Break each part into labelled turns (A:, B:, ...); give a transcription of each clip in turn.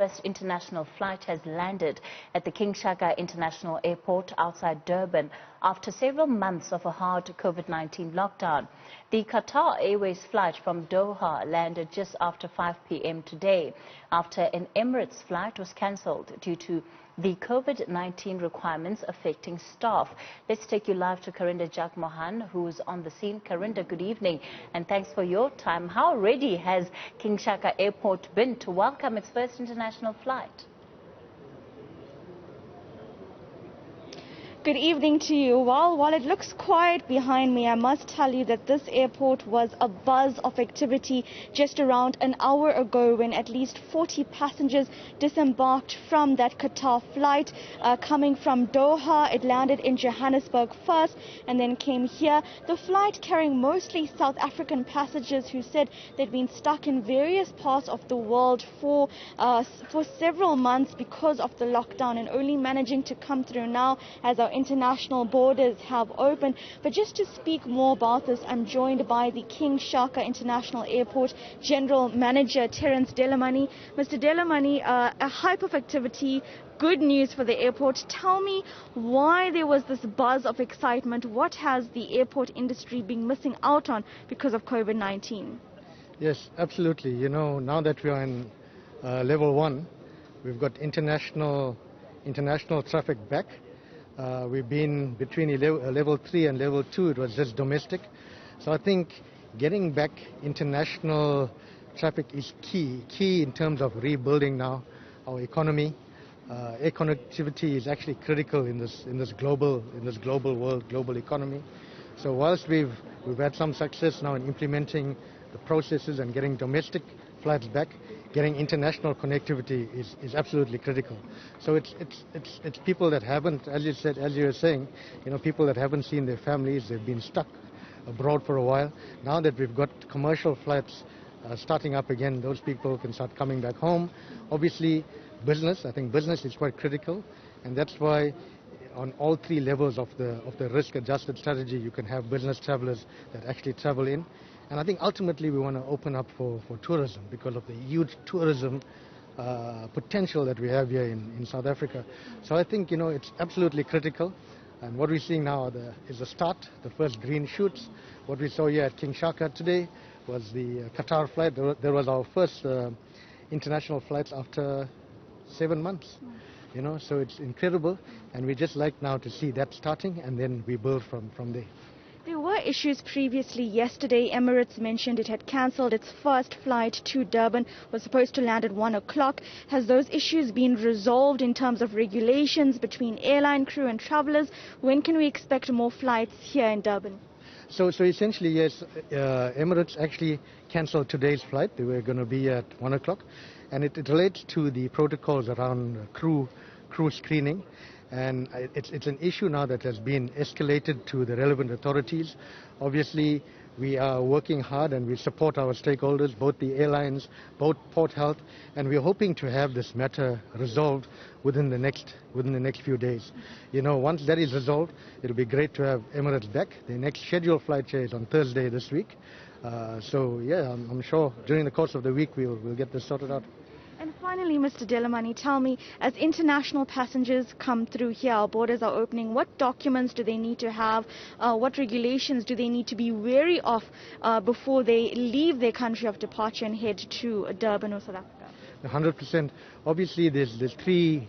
A: First international flight has landed at the Shaka International Airport outside Durban after several months of a hard COVID-19 lockdown. The Qatar Airways flight from Doha landed just after 5 p.m. today after an Emirates flight was cancelled due to the COVID-19 requirements affecting staff. Let's take you live to Karinda Jagmohan, who's on the scene. Karinda, good evening, and thanks for your time. How ready has Shaka Airport been to welcome its first international flight?
B: Good evening to you. Well, while it looks quiet behind me, I must tell you that this airport was a buzz of activity just around an hour ago when at least 40 passengers disembarked from that Qatar flight coming from Doha. It landed in Johannesburg first and then came here. The flight carrying mostly South African passengers who said they'd been stuck in various parts of the world for several months because of the lockdown and only managing to come through now as our international borders have opened. But just to speak more about this, I'm joined by the Shaka International Airport General Manager, Terence Delamani. Mr. Delamani, a hype of activity, good news for the airport. Tell me why there was this buzz of excitement. What has the airport industry been missing out on because of COVID-19?
C: Yes, absolutely. You know, now that we are in level 1, we've got international traffic back. We've been between level 3 and level 2, it was just domestic. So I think getting back international traffic is key in terms of rebuilding now our economy. Air connectivity is actually critical in this global world, global economy. So whilst we've had some success now in implementing the processes and getting domestic flights back, getting international connectivity is absolutely critical. So it's people that haven't, as you were saying, you know, people that haven't seen their families, they've been stuck abroad for a while. Now that we've got commercial flights starting up again, those people can start coming back home. Obviously, business, I think business is quite critical, and that's why on all 3 levels of the risk-adjusted strategy, you can have business travelers that actually travel in. And I think ultimately we want to open up for tourism because of the huge tourism potential that we have here in South Africa. So I think, you know, it's absolutely critical. And what we're seeing now is a start, the first green shoots. What we saw here at Shaka today was the Qatar flight. There was our first international flights after 7 months. You know, so it's incredible. And we just like now to see that starting, and then we build from there.
B: There were issues previously. Yesterday, Emirates mentioned it had cancelled its first flight to Durban, was supposed to land at 1 o'clock. Has those issues been resolved in terms of regulations between airline crew and travellers? When can we expect more flights here in Durban?
C: So essentially, yes, Emirates actually cancelled today's flight. They were going to be at 1 o'clock. And it relates to the protocols around crew screening. And it's an issue now that has been escalated to the relevant authorities. Obviously, we are working hard and we support our stakeholders, both the airlines, both Port Health, and we're hoping to have this matter resolved within the next few days. You know, once that is resolved, it'll be great to have Emirates back. The next scheduled flight here is on Thursday this week. So yeah, I'm sure during the course of the week we'll get this sorted out.
B: And finally, Mr. Delamani, tell me, as international passengers come through here, our borders are opening, what documents do they need to have? What regulations do they need to be wary of before they leave their country of departure and head to Durban or South Africa?
C: 100%. Obviously, there's 3,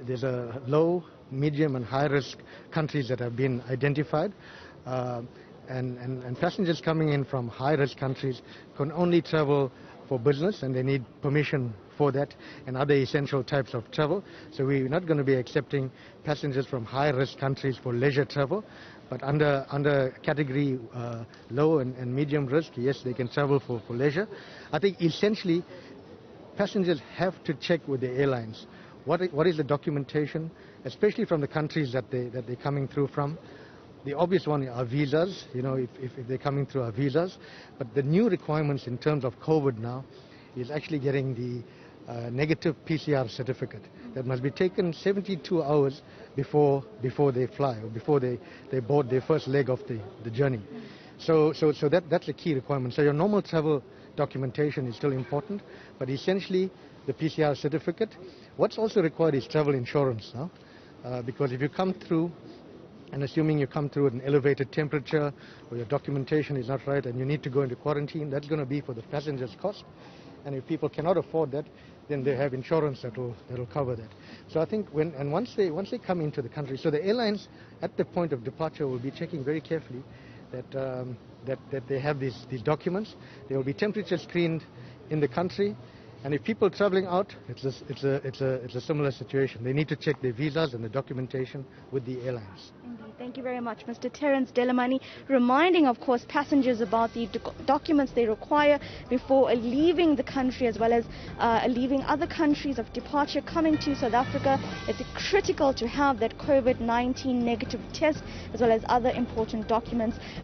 C: there's a low, medium and high risk countries that have been identified. And passengers coming in from high risk countries can only travel for business, and they need permission for that and other essential types of travel. So we're not going to be accepting passengers from high-risk countries for leisure travel, but under category low and medium risk, yes, they can travel for leisure. I think essentially passengers have to check with the airlines. What is the documentation, especially from the countries that they're coming through from. The obvious one are visas, you know, if they're coming through our visas. But the new requirements in terms of COVID now is actually getting the negative PCR certificate that must be taken 72 hours before they fly or before they board their first leg of the journey. So that's a key requirement. So your normal travel documentation is still important, but essentially the PCR certificate. What's also required is travel insurance now, because if you come through, and assuming you come through with an elevated temperature or your documentation is not right and you need to go into quarantine, that's going to be for the passenger's cost. And if people cannot afford that, then they have insurance that will cover that. So I think once they come into the country, so the airlines at the point of departure will be checking very carefully that they have these documents. They will be temperature screened in the country. And if people traveling out, it's a similar situation. They need to check their visas and the documentation with the airlines.
B: Indeed. Thank you very much, Mr. Terence Delamani, reminding, of course, passengers about the documents they require before leaving the country, as well as leaving other countries of departure. Coming to South Africa, it's critical to have that COVID-19 negative test, as well as other important documents.